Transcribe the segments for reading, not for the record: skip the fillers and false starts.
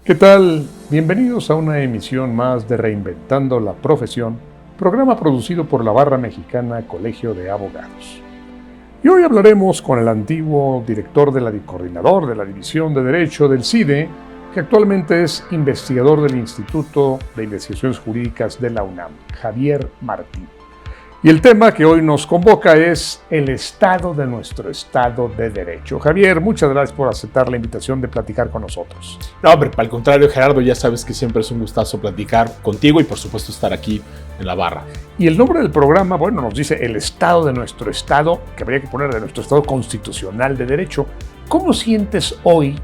¿Qué tal? Bienvenidos a una emisión más de Reinventando la Profesión, programa producido por la Barra Mexicana Colegio de Abogados. Y hoy hablaremos con el antiguo coordinador de la División de Derecho del CIDE, que actualmente es investigador del Instituto de Investigaciones Jurídicas de la UNAM, Javier Martín. Y el tema que hoy nos convoca es el estado de nuestro Estado de Derecho. Javier, muchas gracias por aceptar la invitación de platicar con nosotros. No, hombre, al contrario, Gerardo, ya sabes que siempre es un gustazo platicar contigo y por supuesto estar aquí en la barra. Y el nombre del programa, bueno, nos dice el estado de nuestro Estado, que habría que poner de nuestro Estado constitucional de Derecho. ¿Cómo sientes hoy,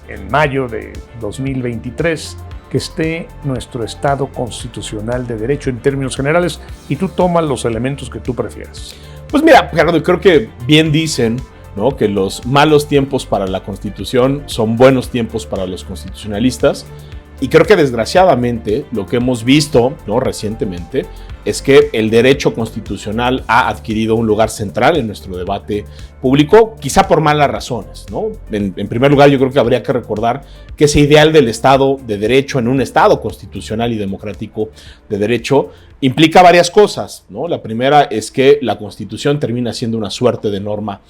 en mayo de 2023, que esté nuestro Estado constitucional de Derecho en términos generales, y tú tomas los elementos que tú prefieras? Pues mira, Gerardo, creo que bien dicen, ¿no?, que los malos tiempos para la Constitución son buenos tiempos para los constitucionalistas, y creo que desgraciadamente lo que hemos visto, ¿no?, recientemente es que el derecho constitucional ha adquirido un lugar central en nuestro debate público, quizá por malas razones, ¿no? En primer lugar, yo creo que habría que recordar que ese ideal del Estado de Derecho en un Estado constitucional y democrático de derecho implica varias cosas, ¿no? La primera es que la Constitución termina siendo una suerte de norma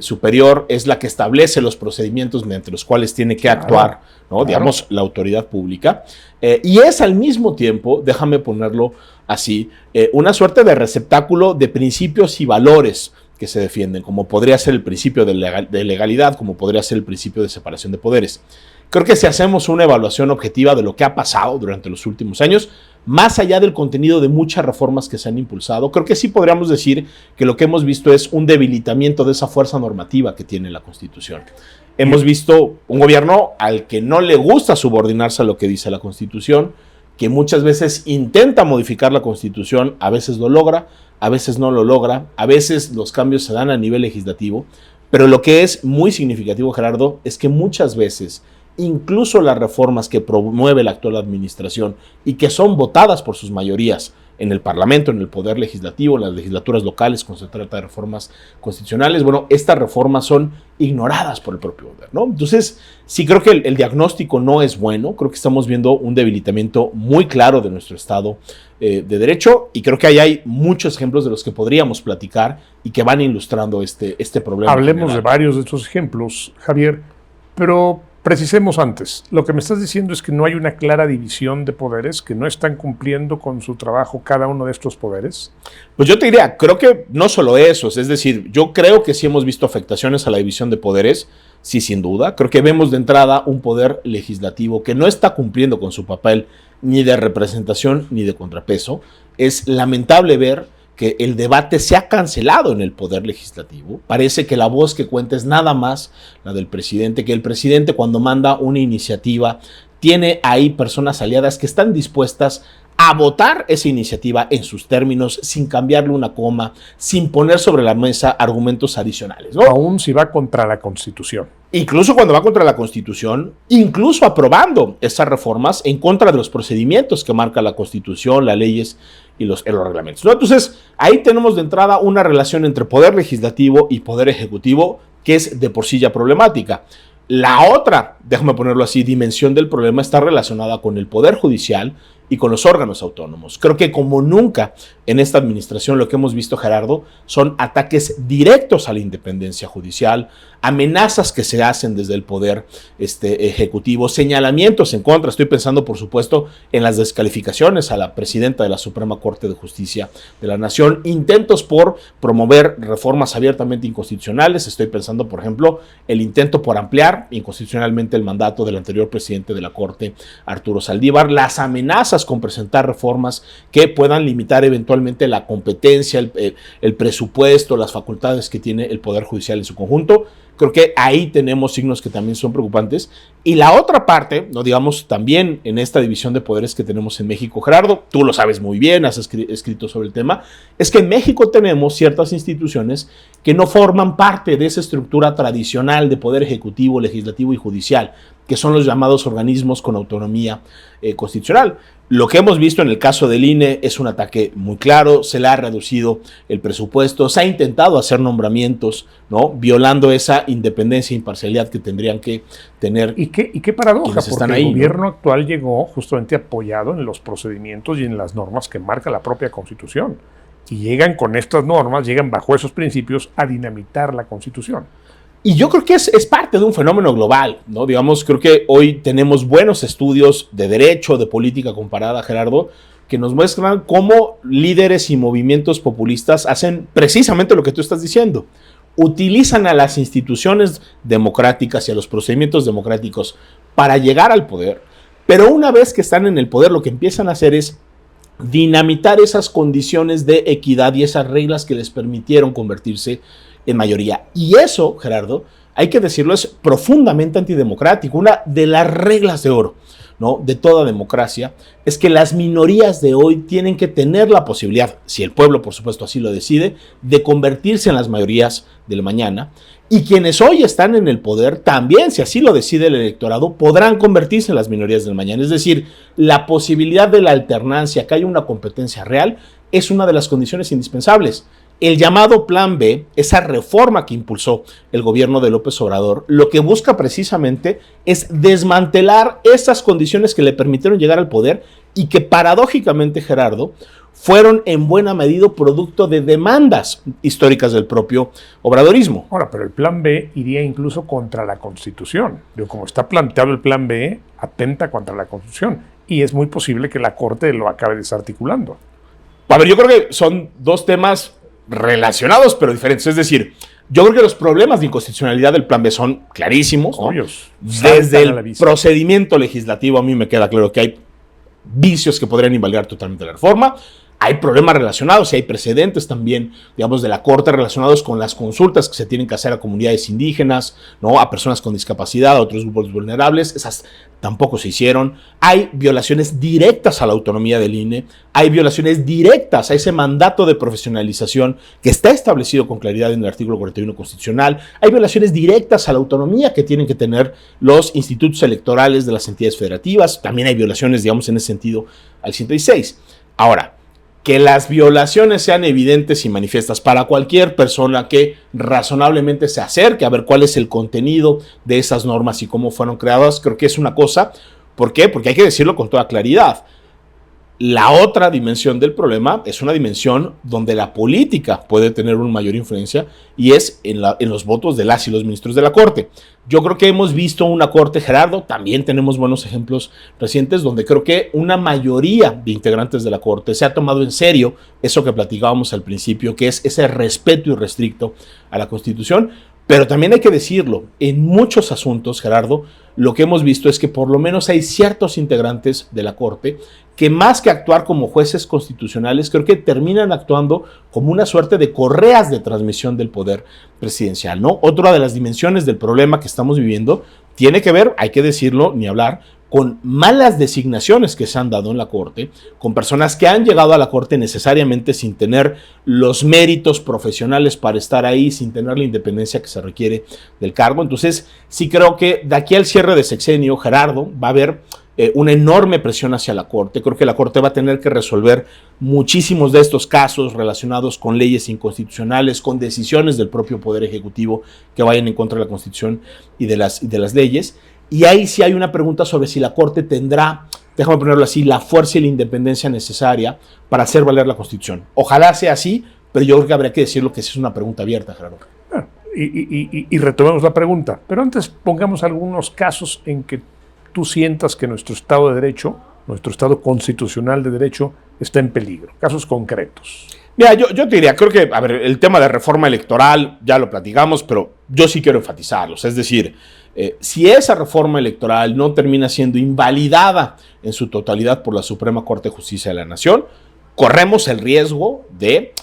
superior, es la que establece los procedimientos mediante los cuales tiene que actuar, ¿no?, digamos, la autoridad pública, y es al mismo tiempo, déjame ponerlo así, una suerte de receptáculo de principios y valores que se defienden, como podría ser el principio de legalidad, como podría ser el principio de separación de poderes. Creo que si hacemos una evaluación objetiva de lo que ha pasado durante los últimos años, más allá del contenido de muchas reformas que se han impulsado, creo que sí podríamos decir que lo que hemos visto es un debilitamiento de esa fuerza normativa que tiene la Constitución. Hemos visto un gobierno al que no le gusta subordinarse a lo que dice la Constitución, que muchas veces intenta modificar la Constitución, a veces lo logra, a veces no lo logra, a veces los cambios se dan a nivel legislativo, pero lo que es muy significativo, Gerardo, es que muchas veces incluso las reformas que promueve la actual administración y que son votadas por sus mayorías en el Parlamento, en el Poder Legislativo, en las legislaturas locales, cuando se trata de reformas constitucionales, bueno, estas reformas son ignoradas por el propio gobierno, ¿no? Entonces, sí creo que el diagnóstico no es bueno, creo que estamos viendo un debilitamiento muy claro de nuestro Estado de Derecho, y creo que ahí hay muchos ejemplos de los que podríamos platicar y que van ilustrando este problema. Hablemos de varios de estos ejemplos, Javier, pero precisemos antes. Lo que me estás diciendo es que no hay una clara división de poderes, que no están cumpliendo con su trabajo cada uno de estos poderes. Pues yo te diría, creo que no solo eso, es decir, yo creo que sí hemos visto afectaciones a la división de poderes, sí, sin duda. Creo que vemos de entrada un poder legislativo que no está cumpliendo con su papel ni de representación ni de contrapeso. Es lamentable ver que el debate se ha cancelado en el Poder Legislativo. Parece que la voz que cuenta es nada más la del presidente, que el presidente, cuando manda una iniciativa, tiene ahí personas aliadas que están dispuestas a votar esa iniciativa en sus términos, sin cambiarle una coma, sin poner sobre la mesa argumentos adicionales, ¿no? Aún si va contra la Constitución. Incluso cuando va contra la Constitución, incluso aprobando esas reformas en contra de los procedimientos que marca la Constitución, las leyes y los reglamentos, ¿no? Entonces, ahí tenemos de entrada una relación entre poder legislativo y poder ejecutivo que es de por sí ya problemática. La otra, déjame ponerlo así, dimensión del problema está relacionada con el poder judicial y con los órganos autónomos. Creo que como nunca en esta administración lo que hemos visto, Gerardo, son ataques directos a la independencia judicial, amenazas que se hacen desde el poder ejecutivo, señalamientos en contra. Estoy pensando, por supuesto, en las descalificaciones a la presidenta de la Suprema Corte de Justicia de la Nación, intentos por promover reformas abiertamente inconstitucionales. Estoy pensando, por ejemplo, el intento por ampliar inconstitucionalmente el mandato del anterior presidente de la Corte, Arturo Saldívar, las amenazas con presentar reformas que puedan limitar eventualmente la competencia, el presupuesto, las facultades que tiene el Poder Judicial en su conjunto. Creo que ahí tenemos signos que también son preocupantes. Y la otra parte, no digamos, también en esta división de poderes que tenemos en México, Gerardo, tú lo sabes muy bien, has escrito sobre el tema, es que en México tenemos ciertas instituciones que no forman parte de esa estructura tradicional de poder ejecutivo, legislativo y judicial, que son los llamados organismos con autonomía constitucional. Lo que hemos visto en el caso del INE es un ataque muy claro, se le ha reducido el presupuesto, se ha intentado hacer nombramientos, ¿no? Violando esa independencia e imparcialidad que tendrían que tener. Y qué paradoja, porque ahí, el gobierno ¿no? actual llegó justamente apoyado en los procedimientos y en las normas que marca la propia Constitución. Y llegan con estas normas, llegan bajo esos principios a dinamitar la Constitución. Y yo creo que es parte de un fenómeno global, ¿no? Digamos, creo que hoy tenemos buenos estudios de derecho, de política comparada, Gerardo, que nos muestran cómo líderes y movimientos populistas hacen precisamente lo que tú estás diciendo. Utilizan a las instituciones democráticas y a los procedimientos democráticos para llegar al poder, pero una vez que están en el poder, lo que empiezan a hacer es dinamitar esas condiciones de equidad y esas reglas que les permitieron convertirse en mayoría. Y eso, Gerardo, hay que decirlo, es profundamente antidemocrático. Una de las reglas de oro, ¿no?, de toda democracia es que las minorías de hoy tienen que tener la posibilidad, si el pueblo por supuesto así lo decide, de convertirse en las mayorías del mañana, y quienes hoy están en el poder también, si así lo decide el electorado, podrán convertirse en las minorías del mañana. Es decir, la posibilidad de la alternancia, que haya una competencia real, es una de las condiciones indispensables. El llamado Plan B, esa reforma que impulsó el gobierno de López Obrador, lo que busca precisamente es desmantelar esas condiciones que le permitieron llegar al poder y que paradójicamente, Gerardo, fueron en buena medida producto de demandas históricas del propio obradorismo. Ahora, pero el Plan B iría incluso contra la Constitución. Como está planteado el Plan B, atenta contra la Constitución. Y es muy posible que la Corte lo acabe desarticulando. A ver, yo creo que son dos temas relacionados pero diferentes. Es decir, yo creo que los problemas de inconstitucionalidad del Plan B son clarísimos, ¿no? Obvios. Desde el procedimiento legislativo a mí me queda claro que hay vicios que podrían invalidar totalmente la reforma. Hay problemas relacionados y hay precedentes también, digamos, de la Corte relacionados con las consultas que se tienen que hacer a comunidades indígenas, ¿no?, a personas con discapacidad, a otros grupos vulnerables. Esas tampoco se hicieron. Hay violaciones directas a la autonomía del INE. Hay violaciones directas a ese mandato de profesionalización que está establecido con claridad en el artículo 41 constitucional. Hay violaciones directas a la autonomía que tienen que tener los institutos electorales de las entidades federativas. También hay violaciones, digamos, en ese sentido al 116. Ahora, que las violaciones sean evidentes y manifiestas para cualquier persona que razonablemente se acerque a ver cuál es el contenido de esas normas y cómo fueron creadas, creo que es una cosa. ¿Por qué? Porque hay que decirlo con toda claridad. La otra dimensión del problema es una dimensión donde la política puede tener una mayor influencia y es en los votos de las y los ministros de la Corte. Yo creo que hemos visto una Corte, Gerardo, también tenemos buenos ejemplos recientes donde creo que una mayoría de integrantes de la Corte se ha tomado en serio eso que platicábamos al principio, que es ese respeto irrestricto a la Constitución. Pero también hay que decirlo, en muchos asuntos, Gerardo, lo que hemos visto es que por lo menos hay ciertos integrantes de la Corte que más que actuar como jueces constitucionales, creo que terminan actuando como una suerte de correas de transmisión del poder presidencial, ¿no? Otra de las dimensiones del problema que estamos viviendo tiene que ver, hay que decirlo, ni hablar, con malas designaciones que se han dado en la Corte, con personas que han llegado a la Corte necesariamente sin tener los méritos profesionales para estar ahí, sin tener la independencia que se requiere del cargo. Entonces, sí creo que de aquí al cierre de sexenio, Gerardo, va a haber una enorme presión hacia la Corte. Creo que la Corte va a tener que resolver muchísimos de estos casos relacionados con leyes inconstitucionales, con decisiones del propio Poder Ejecutivo que vayan en contra de la Constitución y de las leyes. Y ahí sí hay una pregunta sobre si la Corte tendrá, déjame ponerlo así, la fuerza y la independencia necesaria para hacer valer la Constitución. Ojalá sea así, pero yo creo que habría que decirlo que esa es una pregunta abierta, Gerardo. Y retomemos la pregunta, pero antes pongamos algunos casos en que tú sientas que nuestro Estado de Derecho, nuestro Estado constitucional de Derecho, está en peligro. Casos concretos. Mira, yo te diría, creo que, a ver, el tema de reforma electoral ya lo platicamos, pero yo sí quiero enfatizarlos. Es decir, si esa reforma electoral no termina siendo invalidada en su totalidad por la Suprema Corte de Justicia de la Nación, corremos el riesgo de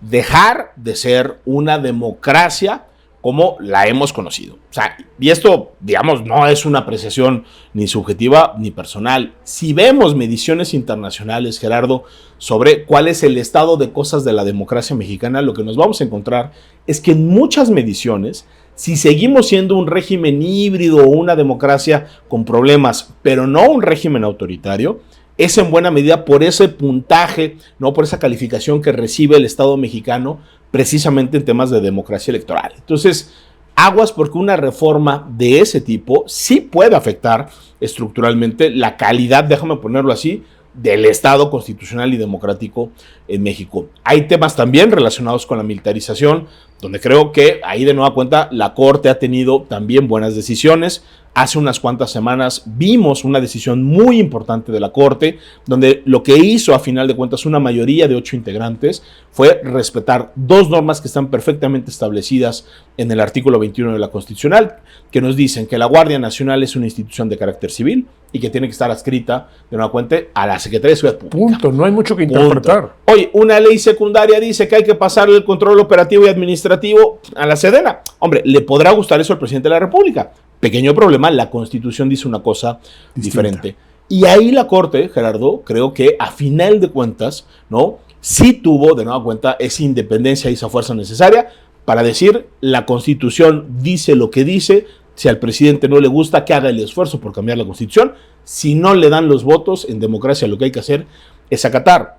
dejar de ser una democracia como la hemos conocido. O sea, y esto, digamos, no es una apreciación ni subjetiva ni personal. Si vemos mediciones internacionales, Gerardo, sobre cuál es el estado de cosas de la democracia mexicana, lo que nos vamos a encontrar es que en muchas mediciones, si seguimos siendo un régimen híbrido o una democracia con problemas, pero no un régimen autoritario, es en buena medida por ese puntaje, ¿no? Por esa calificación que recibe el Estado mexicano precisamente en temas de democracia electoral. Entonces, aguas, porque una reforma de ese tipo sí puede afectar estructuralmente la calidad, déjame ponerlo así, del Estado constitucional y democrático en México. Hay temas también relacionados con la militarización, donde creo que ahí de nueva cuenta la Corte ha tenido también buenas decisiones. Hace unas cuantas semanas vimos una decisión muy importante de la Corte, donde lo que hizo a final de cuentas una mayoría de 8 integrantes fue respetar 2 normas que están perfectamente establecidas en el artículo 21 de la Constitucional, que nos dicen que la Guardia Nacional es una institución de carácter civil y que tiene que estar adscrita de nueva cuenta a la Secretaría de Seguridad Pública. Punto, no hay mucho que interpretar. Oye, una ley secundaria dice que hay que pasar el control operativo y administrativo a la Sedena. Hombre, ¿le podrá gustar eso al presidente de la República? Pequeño problema, la Constitución dice una cosa diferente. Y ahí la Corte, Gerardo, creo que a final de cuentas, ¿no? Sí tuvo de nueva cuenta esa independencia y esa fuerza necesaria para decir, la Constitución dice lo que dice. Si al presidente no le gusta, que haga el esfuerzo por cambiar la Constitución. Si no le dan los votos, en democracia lo que hay que hacer es acatar.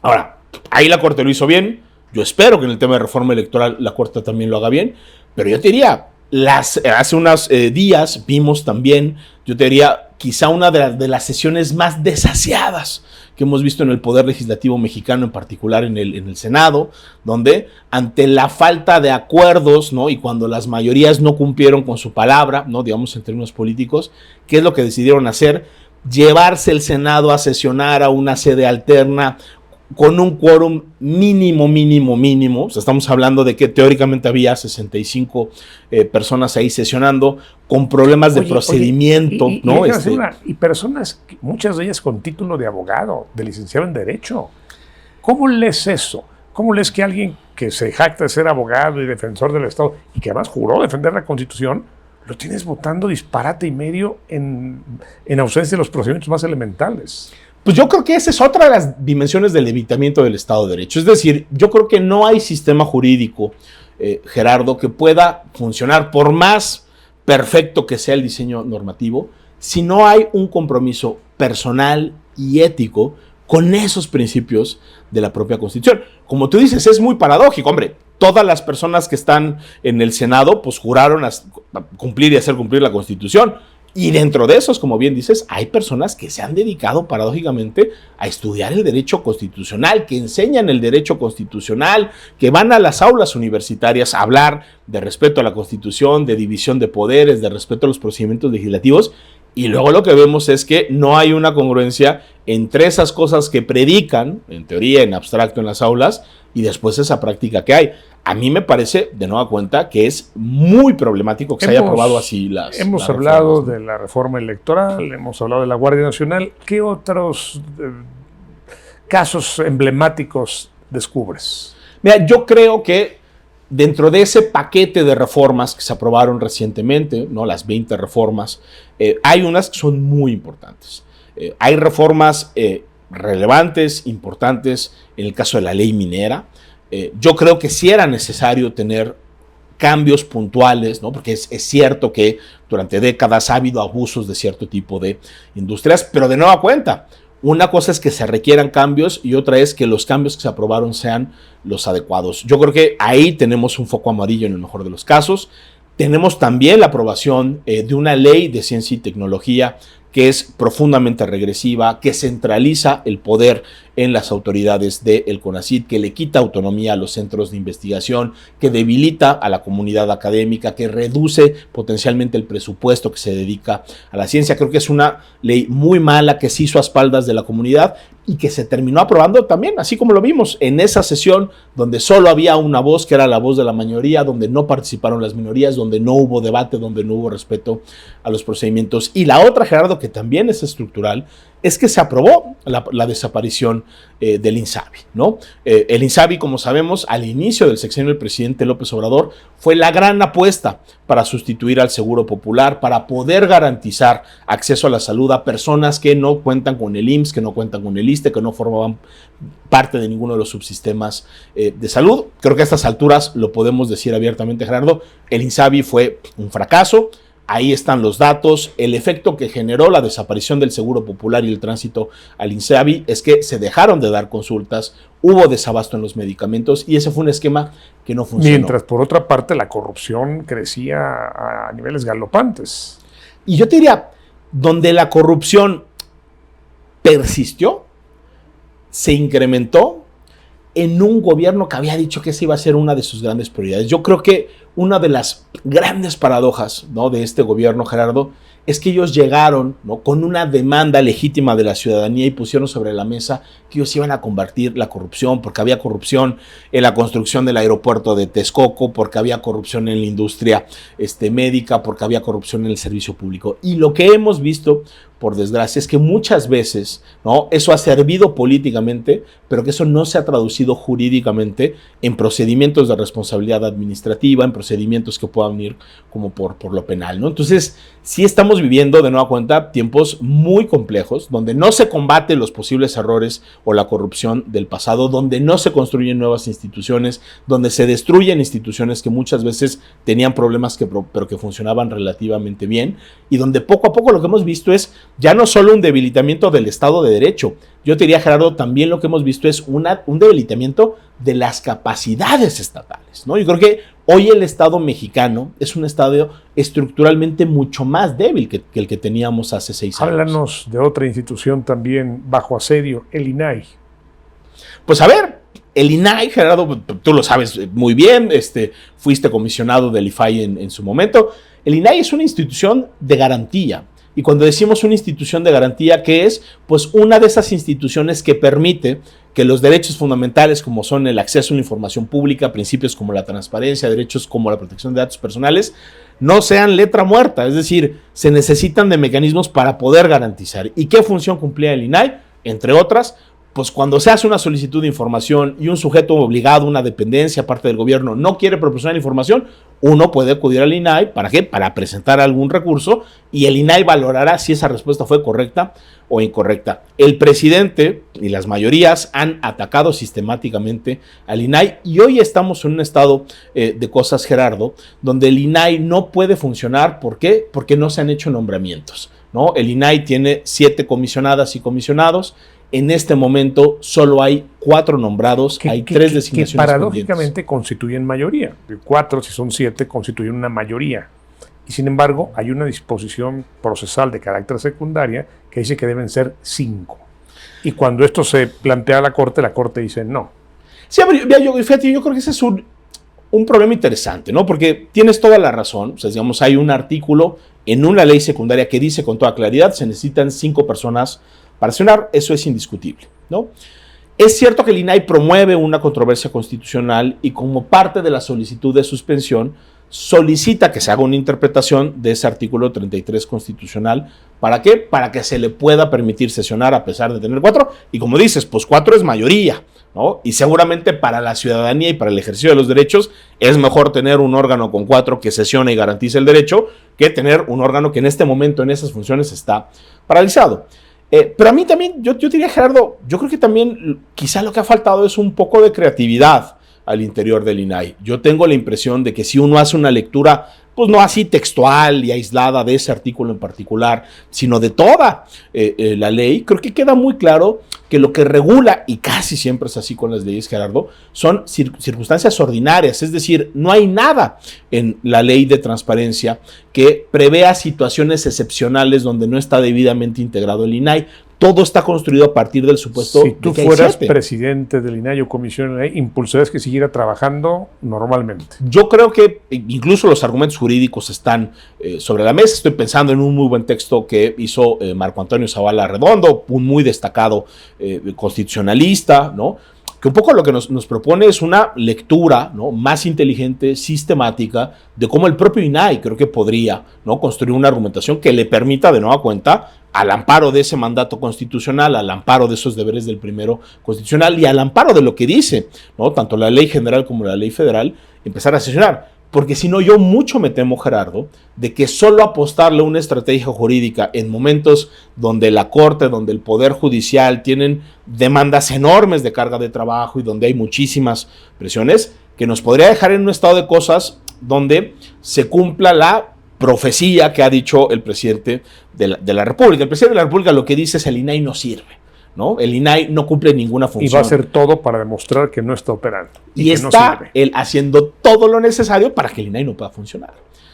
Ahora, ahí la Corte lo hizo bien. Yo espero que en el tema de reforma electoral la Corte también lo haga bien. Pero yo te diría, hace unos días vimos también, yo te diría, quizá una de las sesiones más desasiadas que hemos visto en el Poder Legislativo mexicano, en particular en el Senado, donde ante la falta de acuerdos, ¿no? Y cuando las mayorías no cumplieron con su palabra, ¿no? Digamos en términos políticos, ¿qué es lo que decidieron hacer? Llevarse el Senado a sesionar a una sede alterna con un quórum mínimo. O sea, estamos hablando de que teóricamente había 65 personas ahí sesionando con problemas de procedimiento, ¿no? Y personas, muchas de ellas con título de abogado, de licenciado en Derecho. ¿Cómo lees eso? ¿Cómo lees que alguien que se jacta de ser abogado y defensor del Estado y que además juró defender la Constitución, lo tienes votando disparate y medio en ausencia de los procedimientos más elementales? Pues yo creo que esa es otra de las dimensiones del evitamiento del Estado de Derecho. Es decir, yo creo que no hay sistema jurídico, Gerardo, que pueda funcionar, por más perfecto que sea el diseño normativo, si no hay un compromiso personal y ético con esos principios de la propia Constitución. Como tú dices, es muy paradójico, hombre. Todas las personas que están en el Senado, pues juraron a cumplir y hacer cumplir la Constitución. Y dentro de esos, como bien dices, hay personas que se han dedicado paradójicamente a estudiar el derecho constitucional, que enseñan el derecho constitucional, que van a las aulas universitarias a hablar de respeto a la Constitución, de división de poderes, de respeto a los procedimientos legislativos. Y luego lo que vemos es que no hay una congruencia entre esas cosas que predican, en teoría, en abstracto en las aulas, y después esa práctica que hay. A mí me parece, de nueva cuenta, que es muy problemático que se haya aprobado así las Hemos hablado de la reforma electoral, hemos hablado de la Guardia Nacional. ¿Qué otros casos emblemáticos descubres? Mira, yo creo que dentro de ese paquete de reformas que se aprobaron recientemente, ¿no? Las 20 reformas, hay unas que son muy importantes. Hay reformas relevantes, importantes, en el caso de la ley minera. Yo creo que sí era necesario tener cambios puntuales, ¿no? Porque es cierto que durante décadas ha habido abusos de cierto tipo de industrias, pero de nueva cuenta, una cosa es que se requieran cambios y otra es que los cambios que se aprobaron sean los adecuados. Yo creo que ahí tenemos un foco amarillo en el mejor de los casos. Tenemos también la aprobación de una ley de ciencia y tecnología que es profundamente regresiva, que centraliza el poder en las autoridades del CONACYT, que le quita autonomía a los centros de investigación, que debilita a la comunidad académica, que reduce potencialmente el presupuesto que se dedica a la ciencia. Creo que es una ley muy mala que se hizo a espaldas de la comunidad y que se terminó aprobando también, así como lo vimos en esa sesión donde solo había una voz, que era la voz de la mayoría, donde no participaron las minorías, donde no hubo debate, donde no hubo respeto a los procedimientos. Y la otra, Gerardo, que también es estructural, es que se aprobó la desaparición del INSABI, ¿no? El INSABI, como sabemos, al inicio del sexenio del presidente López Obrador, fue la gran apuesta para sustituir al Seguro Popular, para poder garantizar acceso a la salud a personas que no cuentan con el IMSS, que no cuentan con el ISSSTE, que no formaban parte de ninguno de los subsistemas de salud. Creo que a estas alturas lo podemos decir abiertamente, Gerardo, el INSABI fue un fracaso. ahí están los datos. El efecto que generó la desaparición del Seguro Popular y el tránsito al INSABI es que se dejaron de dar consultas, hubo desabasto en los medicamentos y ese fue un esquema que no funcionó. Mientras, por otra parte, la corrupción crecía a niveles galopantes. Y yo te diría, donde la corrupción persistió, se incrementó en un gobierno que había dicho que esa iba a ser una de sus grandes prioridades. Yo creo que una de las grandes paradojas, ¿no?, de este gobierno, Gerardo, es que ellos llegaron, ¿no?, con una demanda legítima de la ciudadanía y pusieron sobre la mesa que ellos iban a combatir la corrupción, porque había corrupción en la construcción del aeropuerto de Texcoco, porque había corrupción en la industria médica, porque había corrupción en el servicio público. Y lo que hemos visto, por desgracia, es que muchas veces, ¿no?, eso ha servido políticamente, pero que eso no se ha traducido jurídicamente en procedimientos de responsabilidad administrativa, en procedimientos que puedan ir como por lo penal, ¿no? Entonces, sí estamos viviendo, de nueva cuenta, tiempos muy complejos, donde no se combaten los posibles errores o la corrupción del pasado, donde no se construyen nuevas instituciones, donde se destruyen instituciones que muchas veces tenían problemas pero que funcionaban relativamente bien, y donde poco a poco lo que hemos visto es ya no solo un debilitamiento del Estado de Derecho. Yo te diría, Gerardo, también lo que hemos visto es un debilitamiento de las capacidades estatales, ¿no? Yo creo que hoy el Estado mexicano es un Estado estructuralmente mucho más débil que el que teníamos hace 6 años. Háblanos de otra institución también bajo asedio, el INAI. Pues a ver, el INAI, Gerardo, tú lo sabes muy bien, fuiste comisionado del IFAI en su momento. El INAI es una institución de garantía. Y cuando decimos una institución de garantía, ¿qué es? Pues una de esas instituciones que permite que los derechos fundamentales, como son el acceso a la información pública, principios como la transparencia, derechos como la protección de datos personales, no sean letra muerta. Es decir, se necesitan de mecanismos para poder garantizar. ¿Y qué función cumplía el INAI? Entre otras, pues cuando se hace una solicitud de información y un sujeto obligado, una dependencia, parte del gobierno, no quiere proporcionar información, uno puede acudir al INAI. ¿Para qué? Para presentar algún recurso y el INAI valorará si esa respuesta fue correcta o incorrecta. El presidente y las mayorías han atacado sistemáticamente al INAI y hoy estamos en un estado de cosas, Gerardo, donde el INAI no puede funcionar. ¿Por qué? Porque no se han hecho nombramientos, ¿no? El INAI tiene 7 comisionadas y comisionados. En este momento solo hay 4 nombrados, hay 3 designaciones que paradójicamente constituyen mayoría. 4, si son 7, constituyen una mayoría. Y sin embargo, hay una disposición procesal de carácter secundaria que dice que deben ser 5. Y cuando esto se plantea a la Corte dice no. Sí, fíjate, yo creo que ese es un problema interesante, ¿no? Porque tienes toda la razón. O sea, digamos, hay un artículo en una ley secundaria que dice con toda claridad se necesitan 5 personas para sesionar. Eso es indiscutible, ¿no? Es cierto que el INAI promueve una controversia constitucional y como parte de la solicitud de suspensión solicita que se haga una interpretación de ese artículo 33 constitucional. ¿Para qué? Para que se le pueda permitir sesionar a pesar de tener 4. Y como dices, pues 4 es mayoría, ¿no? Y seguramente para la ciudadanía y para el ejercicio de los derechos es mejor tener un órgano con 4 que sesione y garantice el derecho que tener un órgano que en este momento en esas funciones está paralizado. Pero a mí también, yo diría, Gerardo, yo creo que también quizá lo que ha faltado es un poco de creatividad al interior del INAI. Yo tengo la impresión de que si uno hace una lectura, pues no así textual y aislada de ese artículo en particular, sino de toda la ley, creo que queda muy claro que lo que regula, y casi siempre es así con las leyes, Gerardo, son circunstancias ordinarias. Es decir, no hay nada en la ley de transparencia que prevea situaciones excepcionales donde no está debidamente integrado el INAI. Todo está construido a partir del supuesto. Si tú fueras presidente del INAI o comisión del INAI, impulsarías que siguiera trabajando normalmente. Yo creo que incluso los argumentos jurídicos están sobre la mesa. Estoy pensando en un muy buen texto que hizo Marco Antonio Zavala Redondo, un muy destacado constitucionalista, ¿no? Que un poco lo que nos propone es una lectura, ¿no?, más inteligente, sistemática, de cómo el propio INAI creo que podría, ¿no?, construir una argumentación que le permita, de nueva cuenta, al amparo de ese mandato constitucional, al amparo de esos deberes del primero constitucional y al amparo de lo que dice, ¿no?, tanto la ley general como la ley federal, empezar a sesionar. Porque si no, yo mucho me temo, Gerardo, de que solo apostarle a una estrategia jurídica en momentos donde la Corte, donde el Poder Judicial tienen demandas enormes de carga de trabajo y donde hay muchísimas presiones, que nos podría dejar en un estado de cosas donde se cumpla la profecía que ha dicho el presidente de la República. El presidente de la República lo que dice es el INAI no sirve, ¿no? El INAI no cumple ninguna función. Y va a hacer todo para demostrar que no está operando. Y está él haciendo todo lo necesario para que el INAI no pueda funcionar.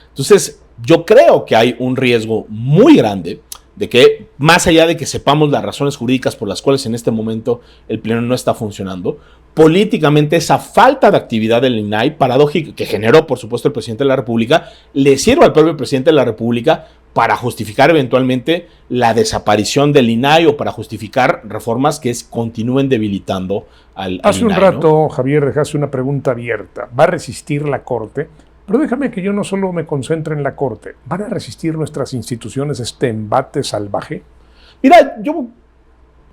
Entonces, yo creo que hay un riesgo muy grande de que, más allá de que sepamos las razones jurídicas por las cuales en este momento el Pleno no está funcionando, políticamente esa falta de actividad del INAI, paradójica, que generó, por supuesto, el presidente de la República, le sirve al propio presidente de la República para justificar eventualmente la desaparición del INAI o para justificar reformas que continúen debilitando al Hace INAI, un rato, ¿no? Javier, dejaste una pregunta abierta. ¿Va a resistir la Corte? Pero déjame que yo no solo me concentre en la Corte. ¿Van a resistir nuestras instituciones este embate salvaje? Mira, yo,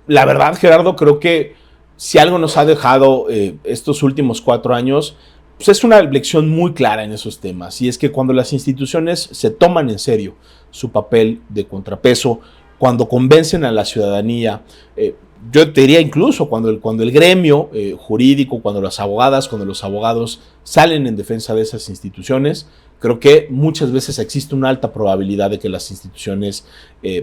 la verdad, Gerardo, creo que si algo nos ha dejado estos últimos 4 años, pues es una lección muy clara en esos temas. Y es que cuando las instituciones se toman en serio su papel de contrapeso, cuando convencen a la ciudadanía, yo te diría incluso cuando el gremio jurídico, cuando las abogadas, cuando los abogados salen en defensa de esas instituciones, creo que muchas veces existe una alta probabilidad de que las instituciones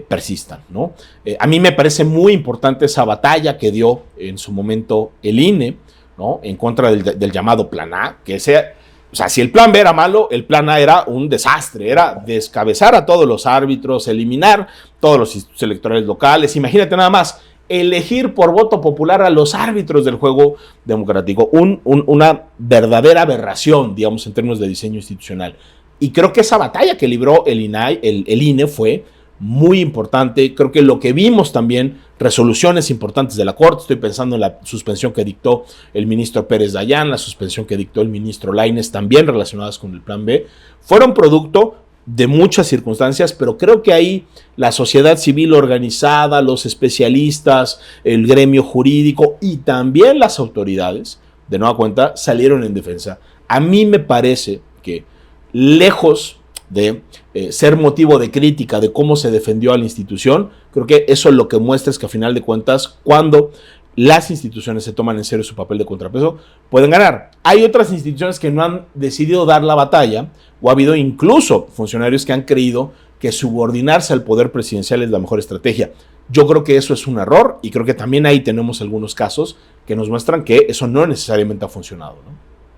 persistan, ¿no? A mí me parece muy importante esa batalla que dio en su momento el INE, ¿no? En contra del llamado Plan A, que sea, o sea, si el Plan B era malo, el Plan A era un desastre, era descabezar a todos los árbitros, eliminar todos los institutos electorales locales. Imagínate nada más, elegir por voto popular a los árbitros del juego democrático, una verdadera aberración, digamos, en términos de diseño institucional. Y creo que esa batalla que libró el INE fue muy importante. Creo que lo que vimos también, resoluciones importantes de la Corte, estoy pensando en la suspensión que dictó el ministro Pérez Dayán, la suspensión que dictó el ministro Lainez, también relacionadas con el Plan B, fueron producto de muchas circunstancias, pero creo que ahí la sociedad civil organizada, los especialistas, el gremio jurídico y también las autoridades, de nueva cuenta, salieron en defensa. A mí me parece que, lejos de ser motivo de crítica de cómo se defendió a la institución, creo que eso lo que muestra es que a final de cuentas, cuando las instituciones se toman en serio su papel de contrapeso, pueden ganar. Hay otras instituciones que no han decidido dar la batalla, o ha habido incluso funcionarios que han creído que subordinarse al poder presidencial es la mejor estrategia. Yo creo que eso es un error y creo que también ahí tenemos algunos casos que nos muestran que eso no necesariamente ha funcionado, ¿no?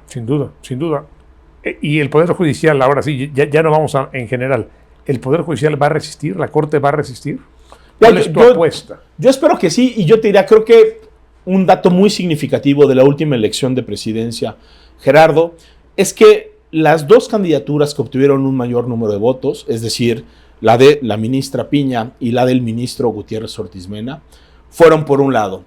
Sin duda, sin duda. Y el Poder Judicial, ahora sí, ya no vamos en general, ¿el Poder Judicial va a resistir? ¿La Corte va a resistir? ¿Cuál es tu apuesta? Yo espero que sí, y yo te diría, creo que un dato muy significativo de la última elección de presidencia, Gerardo, es que las dos candidaturas que obtuvieron un mayor número de votos, es decir, la de la ministra Piña y la del ministro Gutiérrez Ortiz Mena, fueron, por un lado,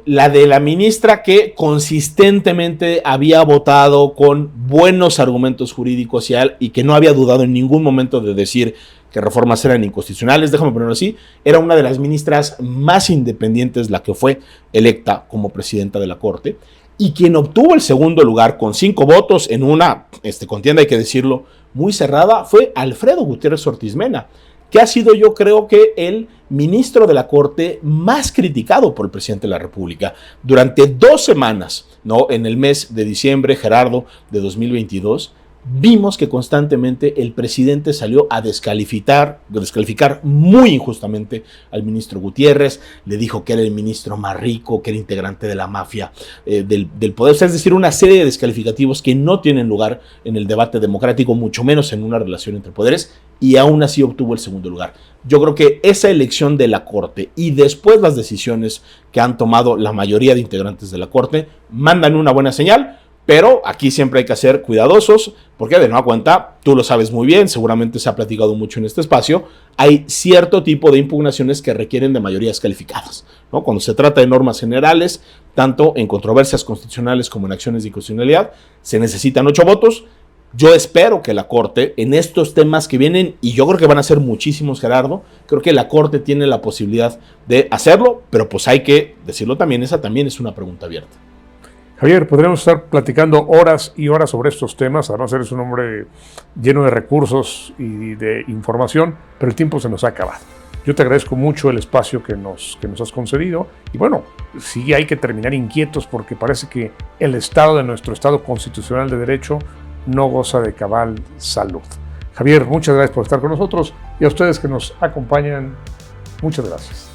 la de la ministra que consistentemente había votado con buenos argumentos jurídicos y que no había dudado en ningún momento de decir que reformas eran inconstitucionales, déjame ponerlo así, era una de las ministras más independientes, la que fue electa como presidenta de la Corte, y quien obtuvo el segundo lugar con 5 votos en una contienda, hay que decirlo, muy cerrada, fue Alfredo Gutiérrez Ortiz Mena, que ha sido, yo creo que, el ministro de la Corte más criticado por el presidente de la República. Durante 2 semanas, ¿no? En el mes de diciembre, Gerardo, de 2022, vimos que constantemente el presidente salió a descalificar muy injustamente al ministro Gutiérrez, le dijo que era el ministro más rico, que era integrante de la mafia del poder, o sea, es decir, una serie de descalificativos que no tienen lugar en el debate democrático, mucho menos en una relación entre poderes, y aún así obtuvo el segundo lugar. Yo creo que esa elección de la Corte y después las decisiones que han tomado la mayoría de integrantes de la Corte mandan una buena señal. Pero aquí siempre hay que ser cuidadosos, porque de nueva cuenta, tú lo sabes muy bien, seguramente se ha platicado mucho en este espacio, hay cierto tipo de impugnaciones que requieren de mayorías calificadas, ¿no? Cuando se trata de normas generales, tanto en controversias constitucionales como en acciones de inconstitucionalidad, se necesitan 8 votos. Yo espero que la Corte, en estos temas que vienen, y yo creo que van a ser muchísimos, Gerardo, creo que la Corte tiene la posibilidad de hacerlo, pero pues hay que decirlo también, esa también es una pregunta abierta. Javier, podríamos estar platicando horas y horas sobre estos temas, además eres un hombre lleno de recursos y de información, pero el tiempo se nos ha acabado. Yo te agradezco mucho el espacio que nos has concedido y bueno, sí hay que terminar inquietos porque parece que el estado de nuestro Estado constitucional de derecho no goza de cabal salud. Javier, muchas gracias por estar con nosotros y a ustedes que nos acompañan, muchas gracias.